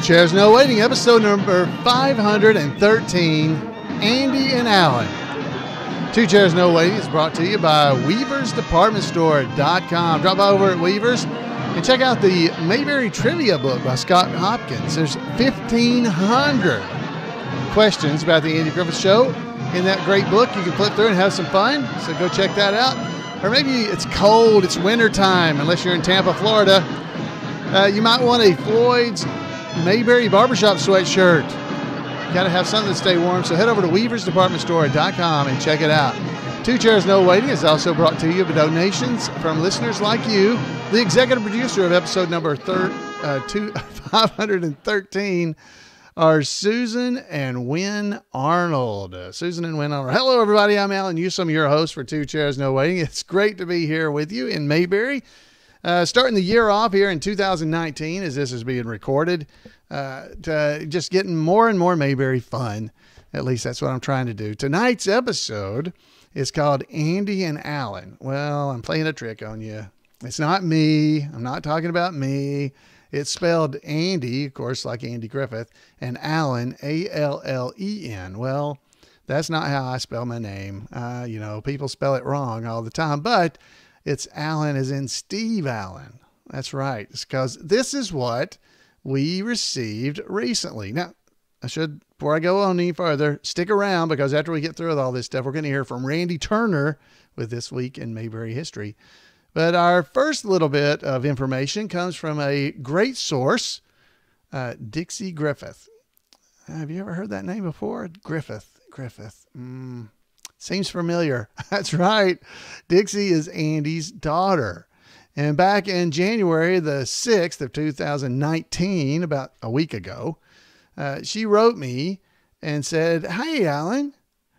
Chairs No Waiting, episode number 513, Andy and Alan. Two Chairs No Waiting is brought to you by weaversdepartmentstore.com. Drop by over at Weavers and check out the Mayberry Trivia book by Scott Hopkins. There's 1,500 questions about the Andy Griffith Show in that great book. You can flip through and have some fun, so go check that out. Or maybe it's cold, it's winter time, unless you're in Tampa, Florida. You might want a Floyd's Mayberry Barbershop sweatshirt. You got to have something to stay warm, so head over to weaversdepartmentstore.com and check it out. Two Chairs No Waiting is also brought to you by donations from listeners like you. The executive producer of episode number 513 are Susan and Wynn Arnold. Susan and Wynn Arnold. Hello, everybody. I'm Alan Newsome, your host for Two Chairs No Waiting. It's great to be here with you in Mayberry. Starting the year off here in 2019 as this is being recorded, just getting more and more Mayberry fun. At least that's what I'm trying to do. Tonight's episode is called Andy and Alan. Well, I'm playing a trick on you. It's not me. I'm not talking about me. It's spelled Andy, of course, like Andy Griffith, and Allen, A-L-L-E-N. Well, that's not how I spell my name. People spell it wrong all the time, but it's Allen as in Steve Allen. That's right. It's because this is what we received recently. Now, before I go on any further, stick around because after we get through with all this stuff, we're going to hear from Randy Turner with This Week in Mayberry History. But our first little bit of information comes from a great source, Dixie Griffith. Have you ever heard that name before? Griffith. Seems familiar. That's right. Dixie is Andy's daughter. And back in January the 6th of 2019, about a week ago, she wrote me and said, "Hey, Alan,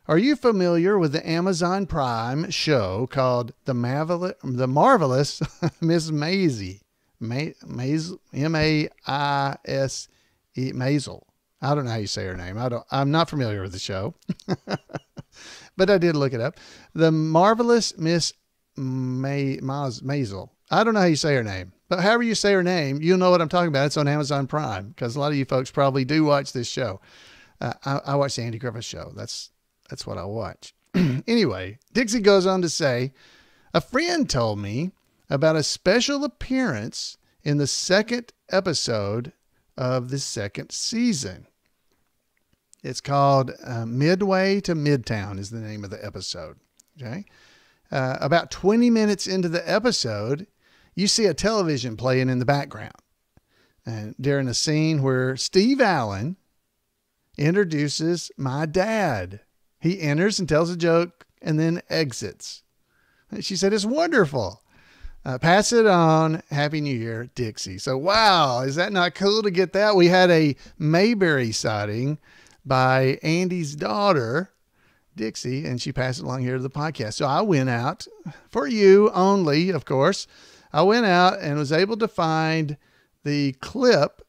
are you familiar with the Amazon Prime show called The Marvelous Miss Maisie?" M-A-I-S-E, Maisel. I don't know how you say her name. I'm not familiar with the show. But I did look it up. The Marvelous Miss Maisel. I don't know how you say her name, but however you say her name, you'll know what I'm talking about. It's on Amazon Prime because a lot of you folks probably do watch this show. I watch the Andy Griffith Show. That's what I watch. Anyway, Dixie goes on to say, a friend told me about a special appearance in the second episode of the second season. It's called Midway to Midtown is the name of the episode. Okay. About 20 minutes into the episode, you see a television playing in the background. And during a scene where Steve Allen introduces my dad. He enters and tells a joke and then exits. And she said, "It's wonderful. Pass it on. Happy New Year, Dixie." So, wow, is that not cool to get that? We had a Mayberry sighting by Andy's daughter, Dixie, and she passed it along here to the podcast. So I went out, for you only, of course, I went out and was able to find the clip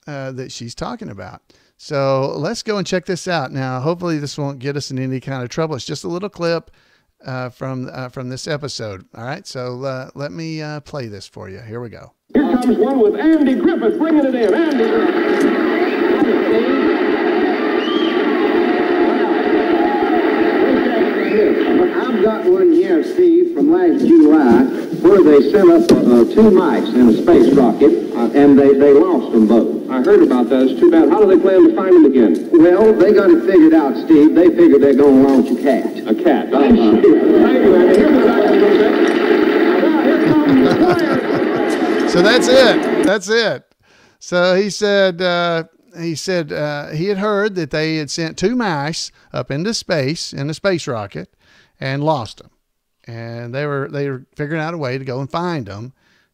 that she's talking about. So let's go and check this out. Now, hopefully this won't get us in any kind of trouble. It's just a little clip from this episode. All right, so let me play this for you. Here we go. Here comes one with Andy Griffith bringing it in. Andy. I've got one here, Steve, from last July, where they sent up two mics in a space rocket, and they lost them both. I heard about that. It's too bad. How do they plan to find them again? Well, they got it figured out, Steve. They figured they're going to launch a cat. A cat. Thank you, Andy. Here's the back a little bit. Now, here comes the player. So that's it. So he said he had heard that they had sent two mice up into space in a space rocket and lost them. And they were figuring out a way to go and find them.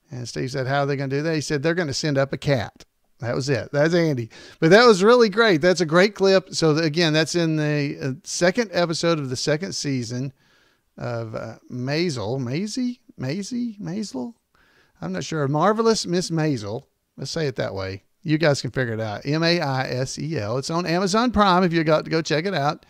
And Steve said, "How are they going to do that?" He said, "They're going to send up a cat." That was it. That's Andy. But that was really great. That's a great clip. So again, that's in the second episode of the second season of Maisel. I'm not sure. Marvelous Miss Maisel. Let's say it that way. You guys can figure it out. M-A-I-S-E-L. It's on Amazon Prime if you got to go check it out.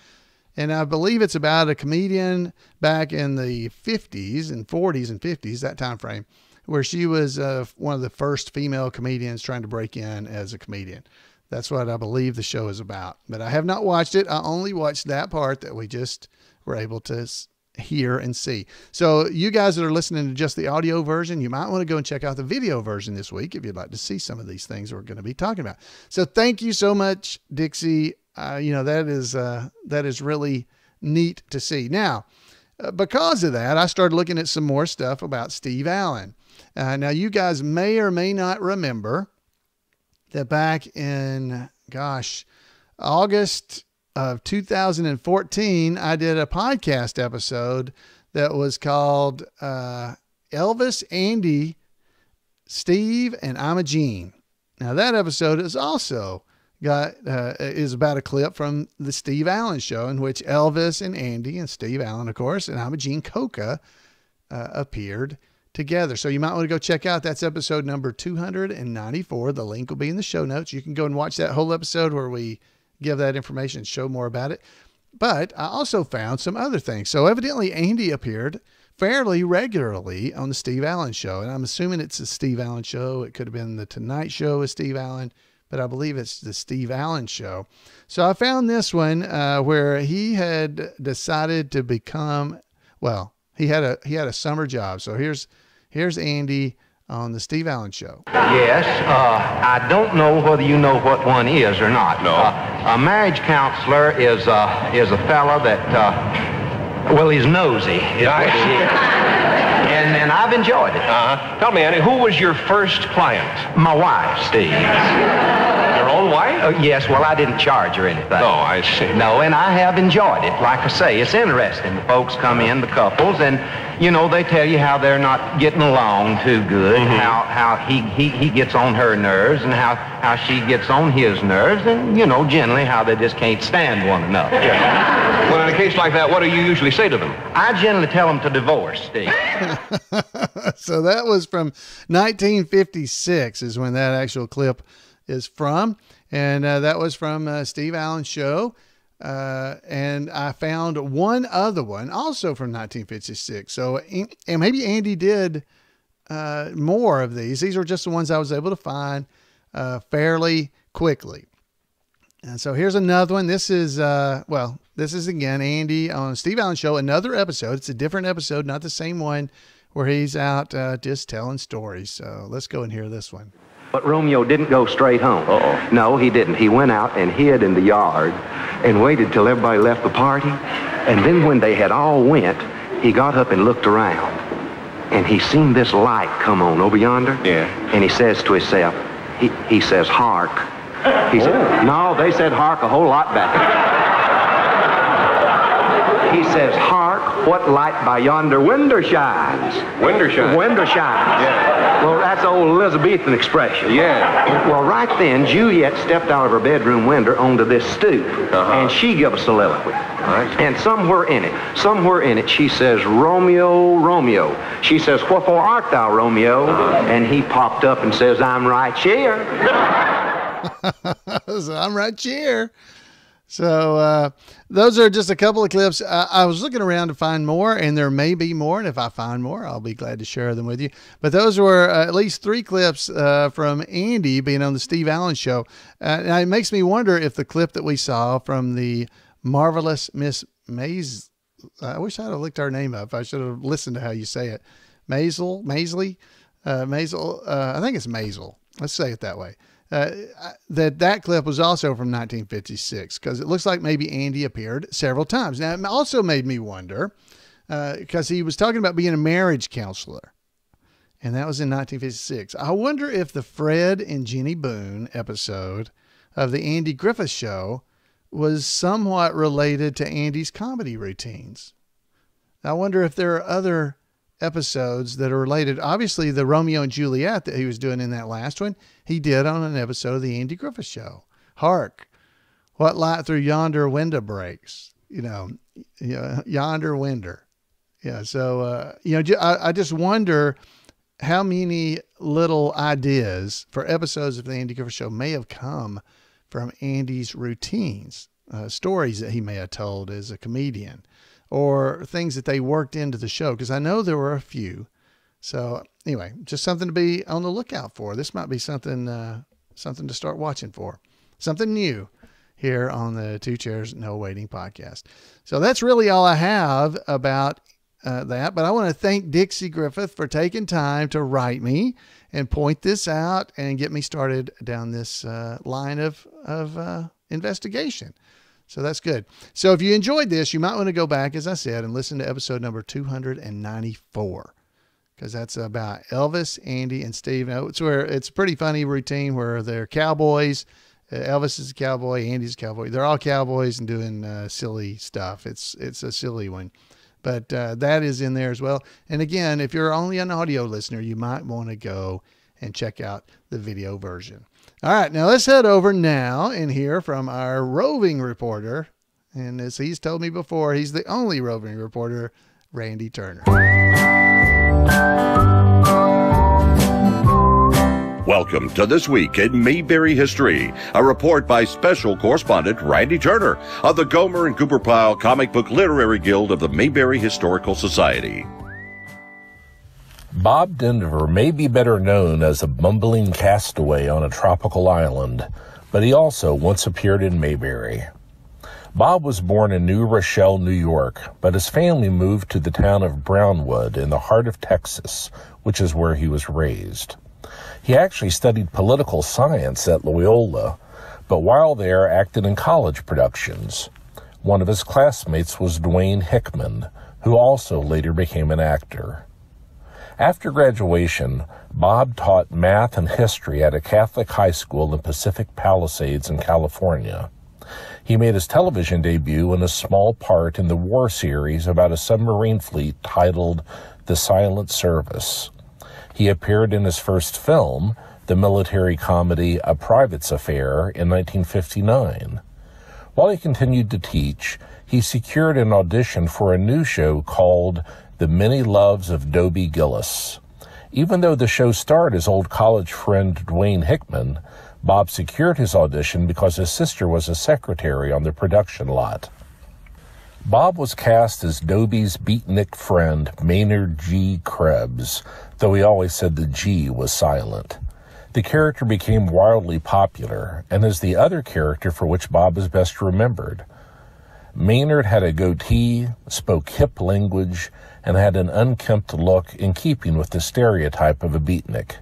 And I believe it's about a comedian back in the 50s and 40s and 50s, that time frame, where she was one of the first female comedians trying to break in as a comedian. That's what I believe the show is about. But I have not watched it. I only watched that part that we just were able to hear and see. So you guys that are listening to just the audio version, you might want to go and check out the video version this week if you'd like to see some of these things we're going to be talking about. So thank you so much, Dixie. That is really neat to see. Now, because of that, I started looking at some more stuff about Steve Allen. Now, you guys may or may not remember that back in, August of 2014, I did a podcast episode that was called Elvis, Andy, Steve, and I'm a Gene. Now, that episode is also is about a clip from the Steve Allen Show, in which Elvis and Andy and Steve Allen, of course, and I'm a Gene Coca appeared together. So you might want to go check out, that's episode number 294. The link will be in the show notes. You can go and watch that whole episode where we give that information and show more about it. But I also found some other things. So evidently Andy appeared fairly regularly on the Steve Allen Show. And I'm assuming it's the Steve Allen Show. It could have been the Tonight Show with Steve Allen, but I believe it's the Steve Allen Show. So I found this one where he had decided to become, he had a summer job. So here's Andy on the Steve Allen Show. Yes, I don't know whether you know what one is or not. No. A marriage counselor is a fella that, he's nosy. And I've enjoyed it. Tell me, Andy, who was your first client? My wife, Steve. Your own wife? Yes, well, I didn't charge her anything. Oh, I see. No, and I have enjoyed it. Like I say, it's interesting. The folks come in, the couples, and, they tell you how they're not getting along too good, how he gets on her nerves, and how she gets on his nerves, and, generally how they just can't stand one another. Yeah. Well, in a case like that, what do you usually say to them? I generally tell them to divorce, Steve. So that was from 1956 is when that actual clip is from. And that was from Steve Allen's show. And I found one other one also from 1956. So, and maybe Andy did more of these. These are just the ones I was able to find fairly quickly. And so here's another one. This is, again, Andy on Steve Allen Show, another episode. It's a different episode, not the same one where he's out just telling stories. So let's go and hear this one. But Romeo didn't go straight home. Uh-oh. No, he didn't. He went out and hid in the yard and waited till everybody left the party. And then when they had all went, he got up and looked around. And he seen this light come on over yonder. Yeah. And he says to himself, he says, hark. He said, no, they said hark a whole lot back. He says, hark, what light by yonder window shines. Window shines? Window shines. Yeah. Well, that's old Elizabethan expression. Yeah. Well, right then, Juliet stepped out of her bedroom window onto this stoop, and she gave a soliloquy. Right. And somewhere in it, she says, Romeo, Romeo. She says, wherefore art thou, Romeo? And he popped up and says, I'm right here. So I'm right here. So those are just a couple of clips. I was looking around to find more, and there may be more. And if I find more, I'll be glad to share them with you. But those were at least 3 clips from Andy being on the Steve Allen Show. And it makes me wonder if the clip that we saw from the Marvelous Miss Maisel, I wish I'd have looked her name up. I should have listened to how you say it. I think it's Maisel. Let's say it that way. That clip was also from 1956, because it looks like maybe Andy appeared several times. Now, it also made me wonder, because he was talking about being a marriage counselor, and that was in 1956. I wonder if the Fred and Jenny Boone episode of the Andy Griffith Show was somewhat related to Andy's comedy routines. I wonder if there are other episodes that are related. Obviously, the Romeo and Juliet that he was doing in that last one, he did on an episode of the Andy Griffith Show. Hark, what light through yonder window breaks? Yonder window. Yeah. So, I just wonder how many little ideas for episodes of the Andy Griffith Show may have come from Andy's routines, stories that he may have told as a comedian, or things that they worked into the show, because I know there were a few. So anyway, just something to be on the lookout for. This might be something to start watching for. something new here on the Two Chairs No Waiting podcast. So that's really all I have about that. But I want to thank Dixie Griffith for taking time to write me and point this out and get me started down this line of investigation. So that's good. So if you enjoyed this, you might want to go back, as I said, and listen to episode number 294, because that's about Elvis, Andy, and Steve. It's where it's a pretty funny routine where they're cowboys. Elvis is a cowboy, Andy's a cowboy. They're all cowboys and doing silly stuff. It's a silly one, but that is in there as well. And again, if you're only an audio listener, you might want to go and check out the video version. All right, now let's head over now and hear from our roving reporter. And as he's told me before, he's the only roving reporter, Randy Turner. Welcome to This Week in Mayberry History, a report by special correspondent Randy Turner of the Gomer and Cooper Pyle Comic Book Literary Guild of the Mayberry Historical Society. Bob Denver may be better known as a bumbling castaway on a tropical island, but he also once appeared in Mayberry. Bob was born in New Rochelle, New York, but his family moved to the town of Brownwood in the heart of Texas, which is where he was raised. He actually studied political science at Loyola, but while there acted in college productions. One of his classmates was Dwayne Hickman, who also later became an actor. After graduation, Bob taught math and history at a Catholic high school in Pacific Palisades in California. He made his television debut in a small part in the war series about a submarine fleet titled The Silent Service. He appeared in his first film, the military comedy A Private's Affair, in 1959. While he continued to teach, he secured an audition for a new show called The Many Loves of Dobie Gillis. Even though the show starred his old college friend Dwayne Hickman, Bob secured his audition because his sister was a secretary on the production lot. Bob was cast as Dobie's beatnik friend Maynard G. Krebs, though he always said the G was silent. The character became wildly popular, and is the other character for which Bob is best remembered. Maynard had a goatee, spoke hip language, and had an unkempt look in keeping with the stereotype of a beatnik.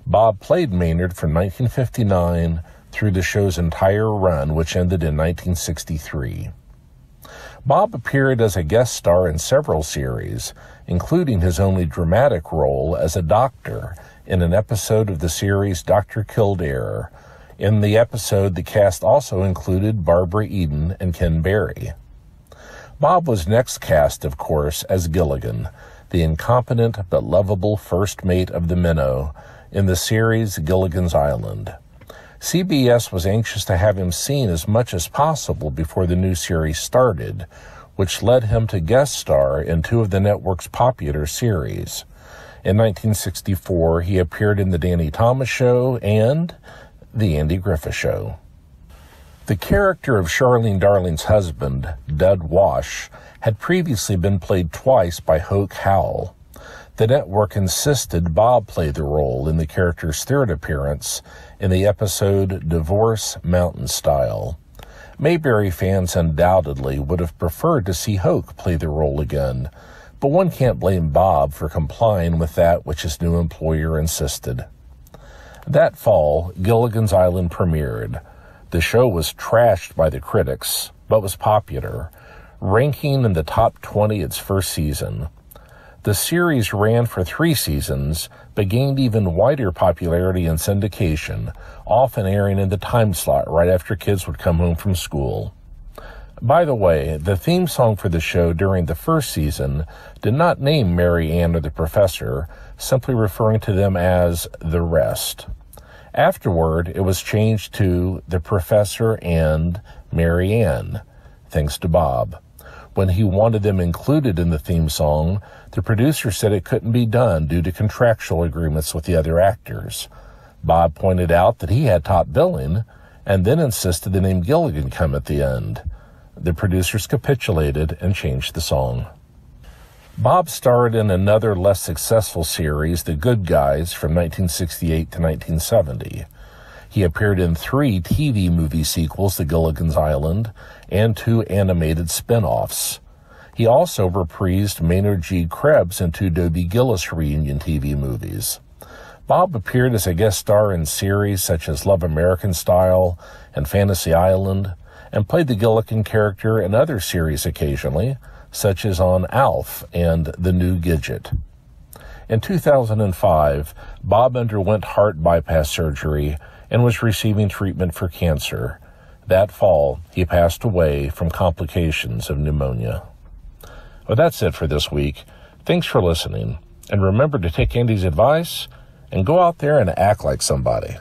Bob played Maynard from 1959 through the show's entire run, which ended in 1963. Bob appeared as a guest star in several series, including his only dramatic role as a doctor in an episode of the series Dr. Kildare. In the episode, the cast also included Barbara Eden and Ken Berry. Bob was next cast, of course, as Gilligan, the incompetent but lovable first mate of the Minnow, in the series Gilligan's Island. CBS was anxious to have him seen as much as possible before the new series started, which led him to guest star in two of the network's popular series. In 1964, he appeared in The Danny Thomas Show and The Andy Griffith Show. The character of Charlene Darling's husband, Dud Wash, had previously been played twice by Hoke Howell. The network insisted Bob play the role in the character's third appearance in the episode Divorce Mountain Style. Mayberry fans undoubtedly would have preferred to see Hoke play the role again, but one can't blame Bob for complying with that which his new employer insisted. That fall, Gilligan's Island premiered. The show was trashed by the critics, but was popular, ranking in the top 20 its first season. The series ran for 3 seasons, but gained even wider popularity in syndication, often airing in the time slot right after kids would come home from school. By the way, the theme song for the show during the first season did not name Mary Ann or the Professor, simply referring to them as the rest. Afterward, it was changed to The Professor and Mary Ann, thanks to Bob. When he wanted them included in the theme song, the producer said it couldn't be done due to contractual agreements with the other actors. Bob pointed out that he had top billing, and then insisted the name Gilligan come at the end. The producers capitulated and changed the song. Bob starred in another less successful series, The Good Guys, from 1968 to 1970. He appeared in 3 TV movie sequels to Gilligan's Island and 2 animated spin-offs. He also reprised Maynard G. Krebs in 2 Dobie Gillis reunion TV movies. Bob appeared as a guest star in series such as Love American Style and Fantasy Island, and played the Gilligan character in other series occasionally, such as on Alf and The New Gidget. In 2005, Bob underwent heart bypass surgery and was receiving treatment for cancer. That fall, he passed away from complications of pneumonia. Well, that's it for this week. Thanks for listening. And remember to take Andy's advice and go out there and act like somebody.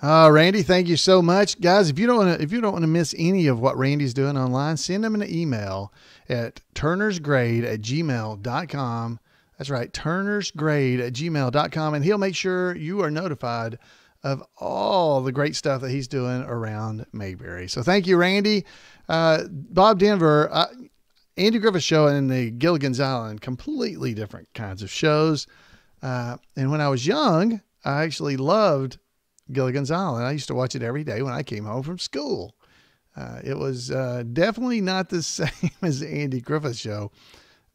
Randy, thank you so much. Guys, if you don't want to miss any of what Randy's doing online, send him an email at turnersgrade@gmail.com. That's right, turnersgrade@gmail.com, and he'll make sure you are notified of all the great stuff that he's doing around Mayberry. So thank you, Randy. Bob Denver, Andy Griffith Show and the Gilligan's Island, completely different kinds of shows. And when I was young, I actually loved Gilligan's Island. I used to watch it every day when I came home from school. It was definitely not the same as the Andy Griffith Show,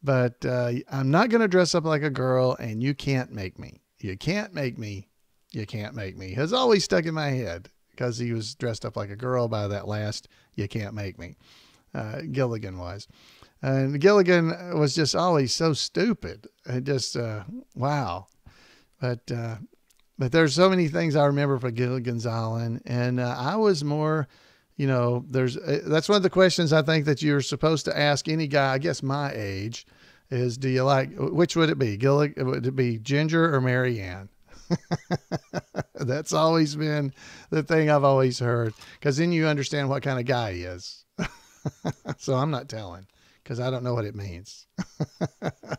but I'm not going to dress up like a girl, and you can't make me. You can't make me. You can't make me. Has always stuck in my head because he was dressed up like a girl by that last "You Can't Make Me." Gilligan was. And Gilligan was just always so stupid. It just, wow. But there's so many things I remember for Gilligan's Island. And I was more, that's one of the questions I think that you're supposed to ask any guy, I guess my age, is do you like, which would it be? Would it be Ginger or Mary Ann? That's always been the thing I've always heard, because then you understand what kind of guy he is. So I'm not telling, because I don't know what it means.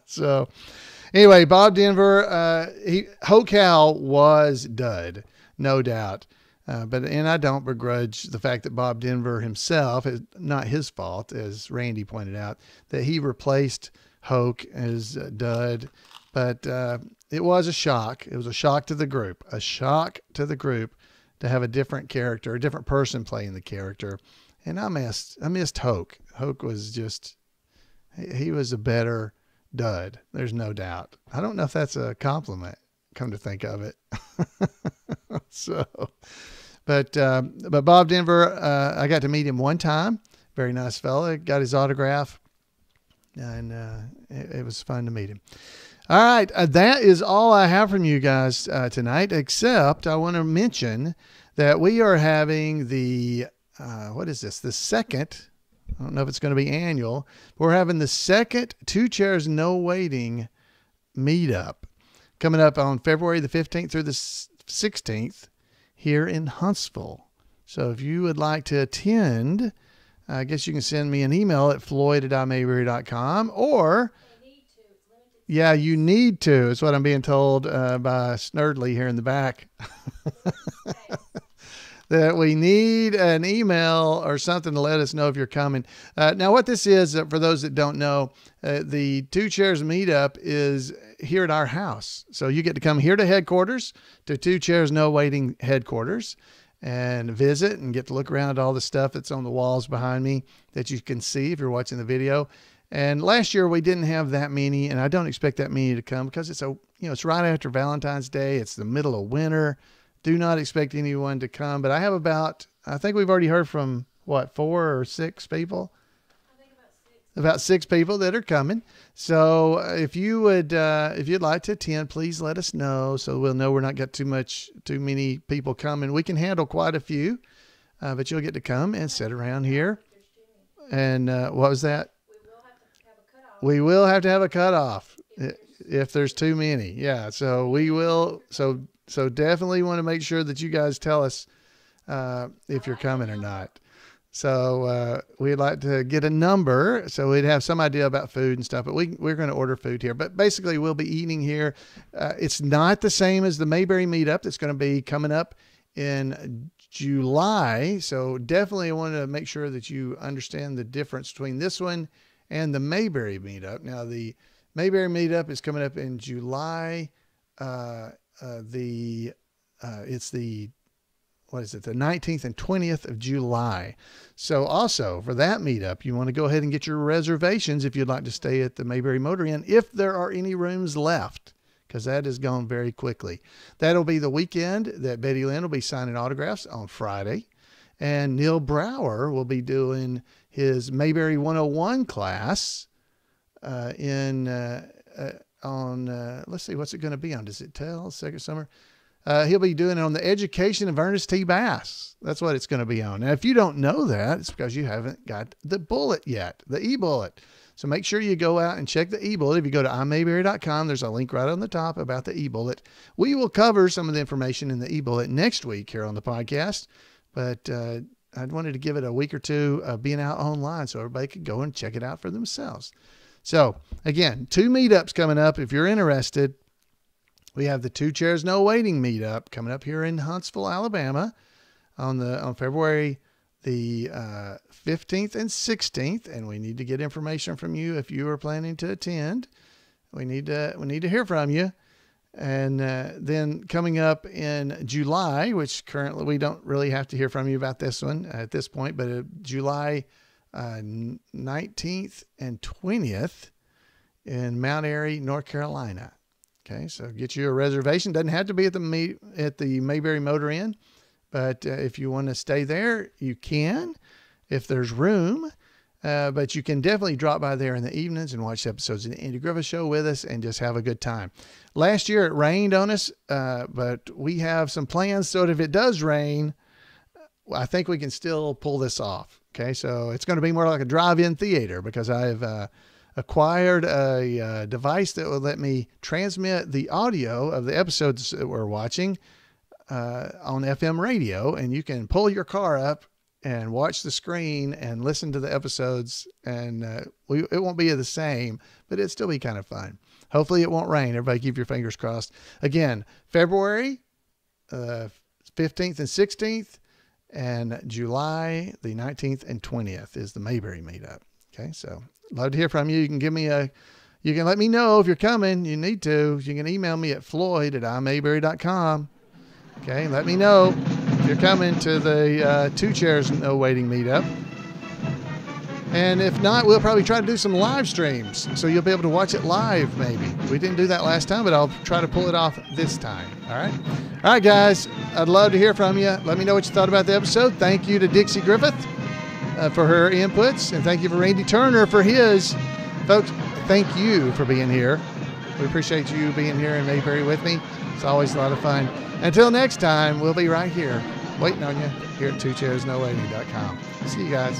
So anyway, Bob Denver, Hocal was dud, no doubt. And I don't begrudge the fact that Bob Denver himself, is not his fault, as Randy pointed out, that he replaced Hoke as dud. But it was a shock. It was a shock to the group, to have a different character, a different person playing the character. And I missed Hoke. Hoke was just, he was a better dud. There's no doubt. I don't know if that's a compliment, come to think of it. So, but Bob Denver, I got to meet him one time. Very nice fella. Got his autograph, and it was fun to meet him. All right. That is all I have from you guys tonight, except I want to mention that we are having the, what is this? The second, I don't know if it's going to be annual. We're having the second 2 Chairs No Waiting meetup coming up on February the 15th through the 16th here in Huntsville. So if you would like to attend, I guess you can send me an email at floyd@mayberry.com, or yeah, you need to. It's what I'm being told by Snurdly here in the back. That we need an email or something to let us know if you're coming. Now, what this is, for those that don't know, the 2 Chairs meetup is here at our house. So you get to come here to headquarters, to 2 Chairs No Waiting headquarters, and visit and get to look around at all the stuff that's on the walls behind me that you can see if you're watching the video. And last year we didn't have that many, and I don't expect that many to come because it's it's right after Valentine's Day. It's the middle of winter. Do not expect anyone to come, but I have I think we've already heard from 4 or 6 people. I think about 6 people that are coming. So if you'd like to attend, please let us know so we'll know we're not got too many people coming. We can handle quite a few, but you'll get to come and sit around here. And what was that? We will have to have a cutoff if there's too many. Yeah. So we will. So definitely want to make sure that you guys tell us if you're coming or not. So we'd like to get a number so we'd have some idea about food and stuff. But we're going to order food here. But basically, we'll be eating here. It's not the same as the Mayberry meetup that's going to be coming up in July. So definitely want to make sure that you understand the difference between this one and the Mayberry meetup. Now, the Mayberry meetup is coming up in July. It's the, what is it, the 19th and 20th of July. So also for that meetup, you want to go ahead and get your reservations if you'd like to stay at the Mayberry Motor Inn, if there are any rooms left, because that has gone very quickly. That'll be the weekend that Betty Lynn will be signing autographs on Friday. And Neil Brower will be doing his Mayberry 101 class let's see, what's it going to be on? Does it tell? Second summer? He'll be doing it on the education of Ernest T. Bass. That's what it's going to be on. Now, if you don't know that, it's because you haven't got the bullet yet, the e-bullet. So make sure you go out and check the e-bullet. If you go to imayberry.com, there's a link right on the top about the e-bullet. We will cover some of the information in the e-bullet next week here on the podcast, but I wanted to give it a week or two of being out online so everybody could go and check it out for themselves. So again, 2 meetups coming up. If you're interested, we have the 2 Chairs No Waiting meetup coming up here in Huntsville, Alabama on February the 15th and 16th. And we need to get information from you if you are planning to attend. We need to hear from you. And then coming up in July, which currently we don't really have to hear from you about this one at this point, but July 19th and 20th in Mount Airy, North Carolina. Okay, so get you a reservation. Doesn't have to be at the Mayberry Motor Inn, but if you want to stay there, you can, if there's room. But you can definitely drop by there in the evenings and watch episodes of the Andy Griffith Show with us and just have a good time. Last year it rained on us, but we have some plans so that if it does rain, I think we can still pull this off. Okay, so it's going to be more like a drive-in theater because I've acquired a device that will let me transmit the audio of the episodes that we're watching on FM radio, and you can pull your car up and watch the screen and listen to the episodes, and it won't be the same, but it'll still be kind of fun. Hopefully it won't rain. Everybody keep your fingers crossed. Again, February 15th and 16th, and July the 19th and 20th is the Mayberry meetup. Okay, so love to hear from you. You can you can let me know if you're coming. You need to. You can email me at floyd@imayberry.com. Okay, let me know if you're coming to the 2 Chairs No Waiting meetup. And if not, we'll probably try to do some live streams, so you'll be able to watch it live maybe. We didn't do that last time, but I'll try to pull it off this time. All right? All right, guys. I'd love to hear from you. Let me know what you thought about the episode. Thank you to Dixie Griffith for her inputs, and thank you for Randy Turner for his. Folks, thank you for being here. We appreciate you being here in Mayberry with me. It's always a lot of fun. Until next time, we'll be right here waiting on you here at 2chairsnowaiting.com. See you guys.